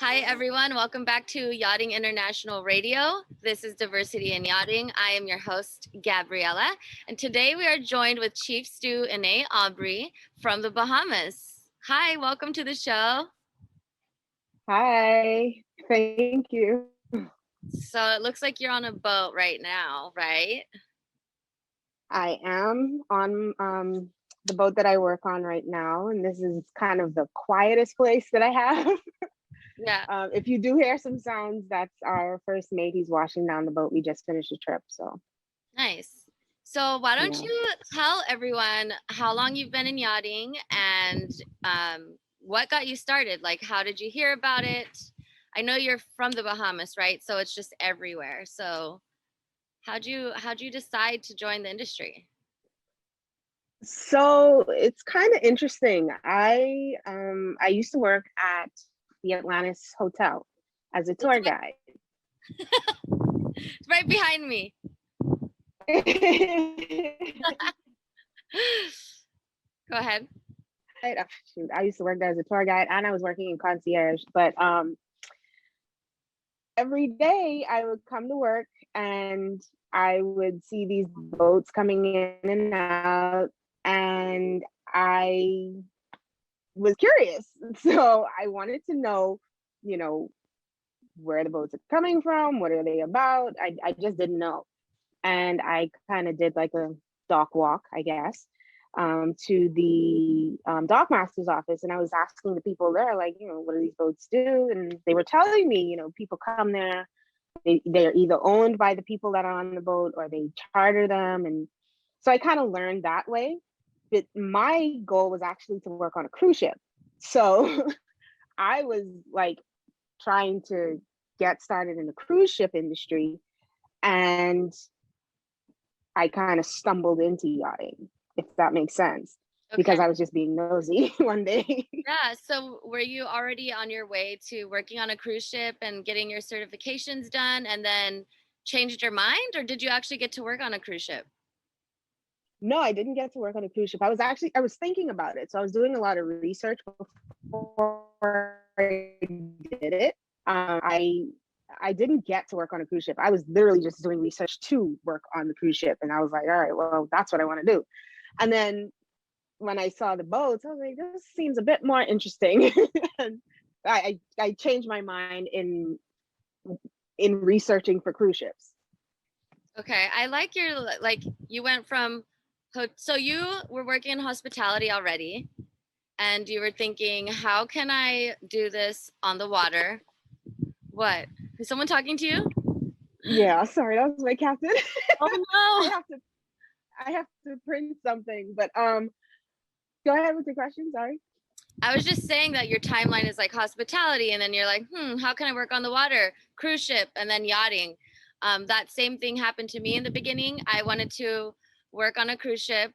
Hi, everyone. Welcome back to Yachting International Radio. This is Diversity in Yachting. I am your host, Gabriela, and today we are joined with Chief Stew Inae Albury from the Bahamas. Hi, welcome to the show. Hi, thank you. So it looks like you're on a boat right now, right? I am on the boat that I work on right now, and this is kind of the quietest place that I have. Yeah. If you do hear some sounds, that's our first mate. He's washing down the boat. We just finished a trip, so Nice. So why don't yeah. you tell everyone how long you've been in yachting and what got you started? Like, how did you hear about it? I know you're from the Bahamas, right? So it's just everywhere. So how'd you decide to join the industry? So it's kind of interesting. I used to work at the Atlantis Hotel as a tour guide. It's right behind me. Go ahead. Shoot, I used to work there as a tour guide, and I was working in concierge. But every day I would come to work and I would see these boats coming in and out, and I was curious. So I wanted to know, you know, where the boats are coming from, what are they about? I just didn't know. And I kind of did like a dock walk, I guess, to the dock master's office. And I was asking the people there, like, what do these boats do? And they were telling me, people come there, they're either owned by the people that are on the boat or they charter them. And so I kind of learned that way. But my goal was actually to work on a cruise ship. So I was like trying to get started in the cruise ship industry. And I kind of stumbled into yachting, if that makes sense, because Okay. I was just being nosy one day. Yeah. So were you already on your way to working on a cruise ship and getting your certifications done and then changed your mind, or did you actually get to work on a cruise ship? No, I didn't get to work on a cruise ship. I was thinking about it. So I was doing a lot of research before I did it. I didn't get to work on a cruise ship. I was literally just doing research to work on the cruise ship. And I was like, all right, well, that's what I want to do. And then when I saw the boats, I was like, this seems a bit more interesting. And I changed my mind in researching for cruise ships. Okay. I like you went from, so you were working in hospitality already and you were thinking, how can I do this on the water? What? Is someone talking to you? Yeah, sorry, that was my captain. Oh I no. have to print something, but go ahead with the question. Sorry. I was just saying that your timeline is like hospitality, and then you're like, how can I work on the water? Cruise ship, and then yachting. That same thing happened to me in the beginning. I wanted to work on a cruise ship.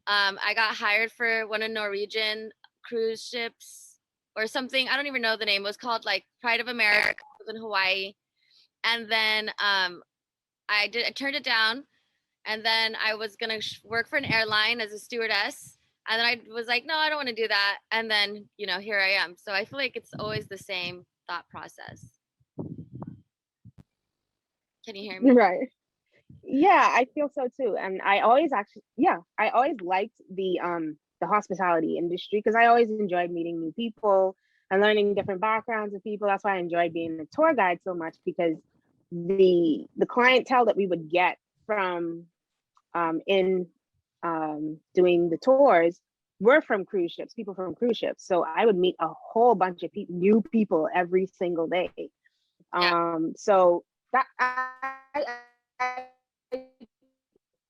I got hired for one of Norwegian cruise ships or something. I don't even know the name. It was called like Pride of America. It was in Hawaii. And then I turned it down. And then I was gonna work for an airline as a stewardess. And then I was like, no, I don't want to do that. And then, here I am. So I feel like it's always the same thought process. Can you hear me? Right. Yeah, I feel so too. And I always liked the hospitality industry because I always enjoyed meeting new people and learning different backgrounds of people. That's why I enjoyed being a tour guide so much, because the clientele that we would get from in doing the tours were from cruise ships, people from cruise ships. So I would meet a whole bunch of new people every single day. Yeah. So that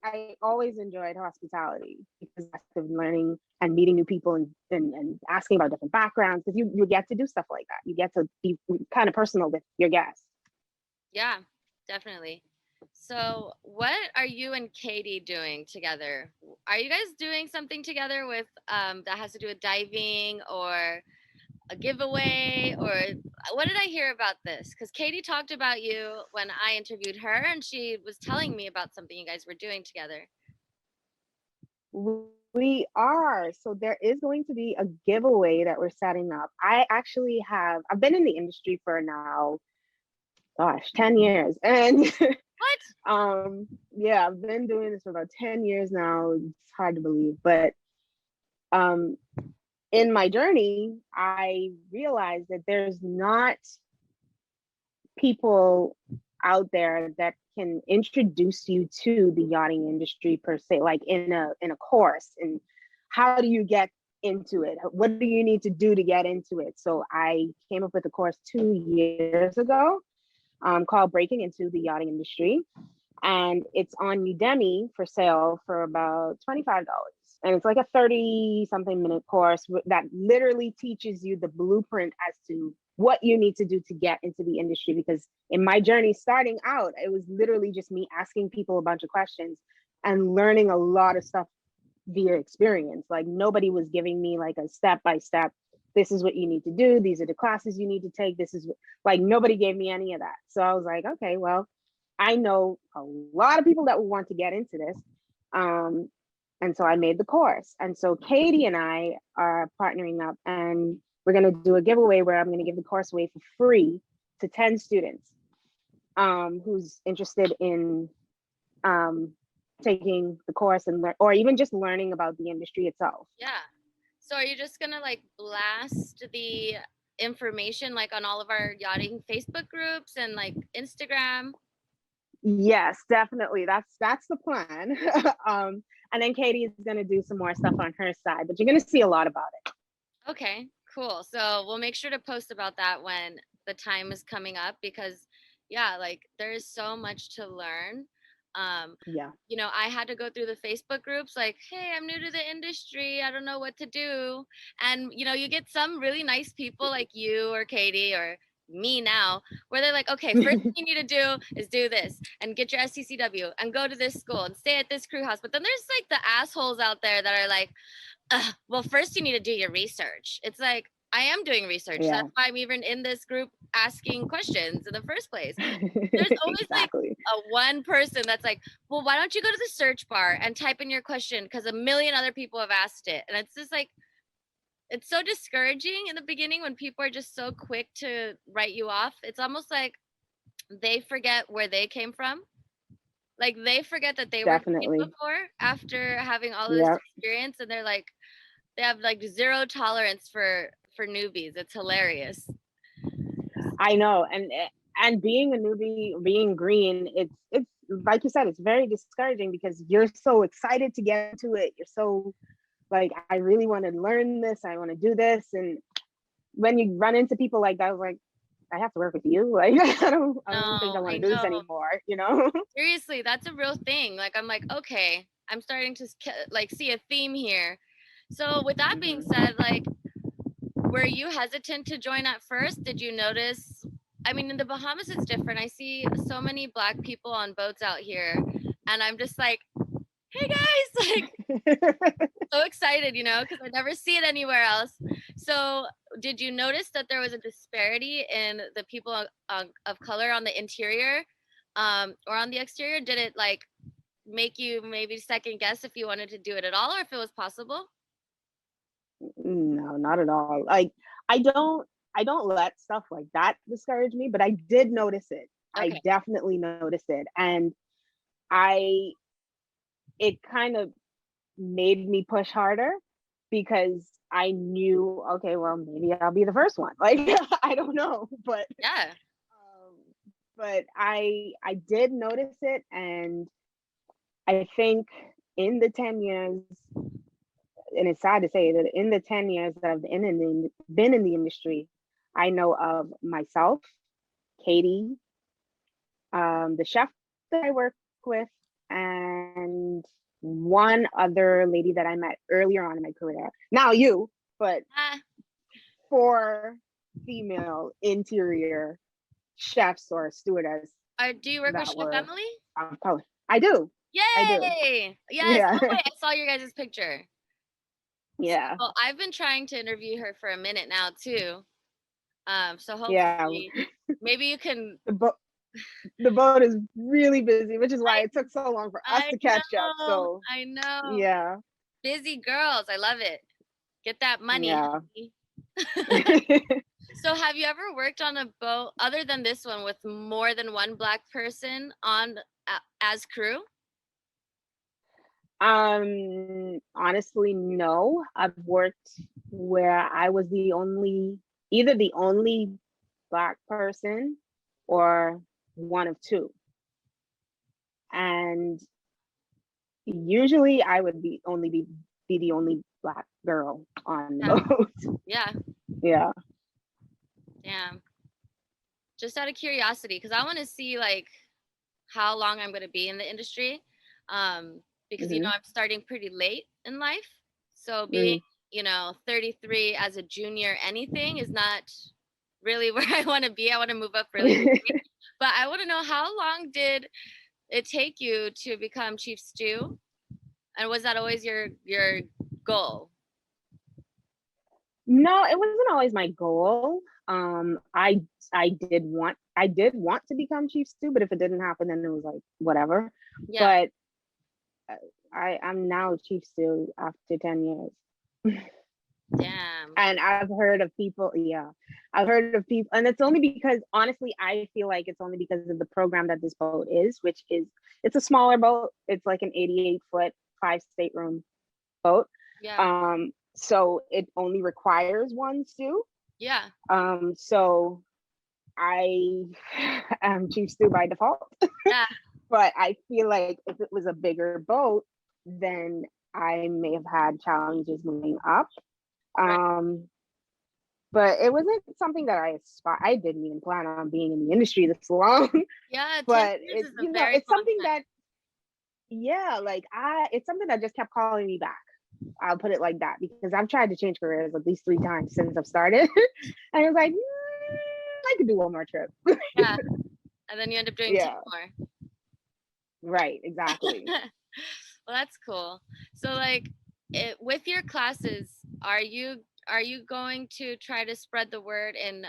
I always enjoyed hospitality because of learning and meeting new people and asking about different backgrounds, because you get to do stuff like that. You get to be kind of personal with your guests. Yeah, definitely. So what are you and Katie doing together? Are you guys doing something together with that has to do with diving or a giveaway, or what did I hear about this? Because Katie talked about you when I interviewed her and she was telling me about something you guys were doing together. We are. So there is going to be a giveaway that we're setting up. I've been in the industry for now, gosh, 10 years. And What? yeah, I've been doing this for about 10 years now. It's hard to believe, but um in my journey, I realized that there's not people out there that can introduce you to the yachting industry per se, like in a course. And how do you get into it? What do you need to do to get into it? So I came up with a course 2 years ago, called Breaking Into the Yachting Industry, and it's on Udemy for sale for about $25. And it's like a 30 something minute course that literally teaches you the blueprint as to what you need to do to get into the industry. Because in my journey starting out, it was literally just me asking people a bunch of questions and learning a lot of stuff via experience. Like nobody was giving me like a step by step, this is what you need to do, these are the classes you need to take, this is like, nobody gave me any of that. So I was like, okay, well, I know a lot of people that will want to get into this. And so I made the course. And so Katie and I are partnering up, and we're going to do a giveaway where I'm going to give the course away for free to 10 students who's interested in taking the course and or even just learning about the industry itself. Yeah. So are you just gonna like blast the information like on all of our yachting Facebook groups and like Instagram? Yes, definitely. That's the plan. And then Katie is going to do some more stuff on her side, but you're going to see a lot about it. Okay, cool. So we'll make sure to post about that when the time is coming up, because yeah, like there is so much to learn. Yeah. You know, I had to go through the Facebook groups like, hey, I'm new to the industry, I don't know what to do. And you know, you get some really nice people like you or Katie or me now, where they're like, okay, first thing you need to do is do this and get your SCCW and go to this school and stay at this crew house. But then there's like the assholes out there that are like, well, first you need to do your research. It's like, I am doing research. Yeah. That's why I'm even in this group asking questions in the first place. There's always Exactly. like a one person that's like, well, why don't you go to the search bar and type in your question, because a million other people have asked it. And it's just like, it's so discouraging in the beginning when people are just so quick to write you off. It's almost like they forget where they came from. Like they forget that they were Definitely. before after having all of this Yeah. experience, and they're like, they have like zero tolerance for newbies. It's hilarious. I know. And being a newbie, being green, it's like you said, it's very discouraging because you're so excited to get into it. You're so like, I really want to learn this, I want to do this. And when you run into people like that, I was like, I have to work with you. Like, I don't think I want to do this anymore, you know? Seriously, that's a real thing. Like, I'm like, okay, I'm starting to like see a theme here. So with that being said, like, were you hesitant to join at first? Did you notice? I mean, in the Bahamas, it's different. I see so many Black people on boats out here, and I'm just like, hey guys, like, so excited, you know, because I never see it anywhere else. So did you notice that there was a disparity in the people of color on the interior or on the exterior? Did it like make you maybe second guess if you wanted to do it at all, or if it was possible? No, not at all. Like, I don't let stuff like that discourage me, but I did notice it. Okay. I definitely noticed it. And it kind of made me push harder because I knew, okay, well, maybe I'll be the first one. Like, I don't know, but Yeah. But I did notice it, and I think in the 10 years, and it's sad to say that in the 10 years that I've been in the industry, I know of myself, Katie, the chef that I work with, and one other lady that I met earlier on in my career. Now you, but 4 female interior chefs or stewardess. Do you work with Chef Emily? I do. Yay! I do. Yes. Yeah. Oh, wait, I saw your guys' picture. Yeah. Well, I've been trying to interview her for a minute now too. So hopefully, maybe you can. The boat is really busy, which is why it took so long for us to catch up. So I know. yeah. busy girls. I love it. Get that money, Yeah. honey. So have you ever worked on a boat other than this one with more than one Black person on as crew? Honestly, no. I've worked where I was either the only Black person or one of two. And usually I would be the only Black girl on the boat. Yeah. Yeah. Damn. Just out of curiosity, because I want to see like how long I'm going to be in the industry. Because you know, I'm starting pretty late in life. So being, you know, 33 as a junior anything is not really where I want to be. I want to move up really quickly. But I want to know, how long did it take you to become chief stew? And was that always your goal? No, it wasn't always my goal. I did want to become chief stew, but if it didn't happen, then it was like whatever. Yeah. But I'm now chief stew after 10 years. Damn. And I've heard of people, and it's only because, honestly, I feel like it's only because of the program that this boat is, which is, it's a smaller boat. It's like an 88-foot, 5-stateroom boat. Yeah. So it only requires one stew. Yeah. So I am chief stew by default. Yeah. But I feel like if it was a bigger boat, then I may have had challenges moving up. Right. But it wasn't something that I didn't even plan on being in the industry this long. Yeah, But 10 years it's, is a very it's something long time. that, it's something that just kept calling me back. I'll put it like that, because I've tried to change careers at least 3 times since I've started. And I was like, I could do one more trip. Yeah. And then you end up doing 10 more. Right, exactly. Well, that's cool. So like with your classes, are you going to try to spread the word in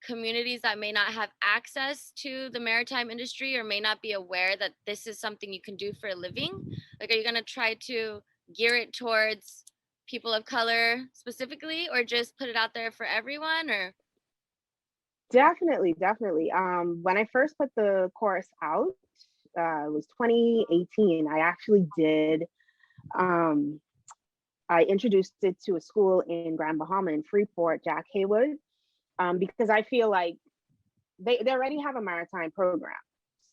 communities that may not have access to the maritime industry or may not be aware that this is something you can do for a living? Like, are you going to try to gear it towards people of color specifically, or just put it out there for everyone? Or Definitely. When I first put the course out, it was 2018. I actually did. I introduced it to a school in Grand Bahama in Freeport, Jack Haywood, because I feel like they already have a maritime program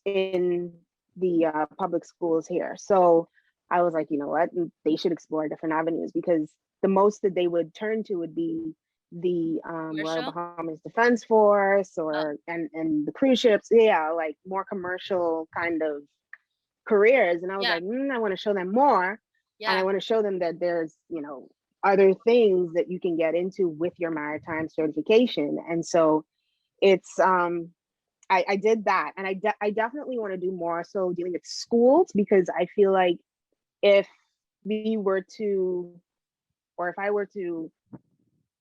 in the public schools here. So I was like, you know what, they should explore different avenues, because the most that they would turn to would be the Royal Bahamas Defense Force and the cruise ships. Yeah, like more commercial kind of careers. And I was like, I want to show them more. And I want to show them that there's, other things that you can get into with your maritime certification. And so it's I did that, and I definitely want to do more so dealing with schools, because I feel like if I were to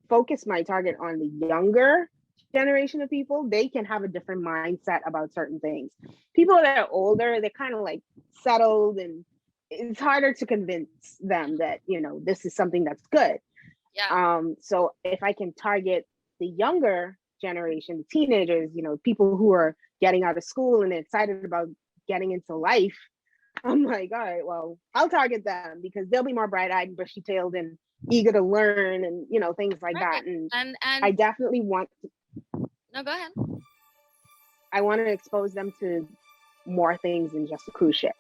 focus my target on the younger generation of people, they can have a different mindset about certain things. People that are older, they're kind of like settled, and it's harder to convince them that, this is something that's good. So if I can target the younger generation, the teenagers, people who are getting out of school and excited about getting into life, I'm like, all right, well, I'll target them, because they'll be more bright-eyed and bushy-tailed and eager to learn, and things like that. And I definitely want no, go ahead. I want to expose them to more things than just a cruise ship.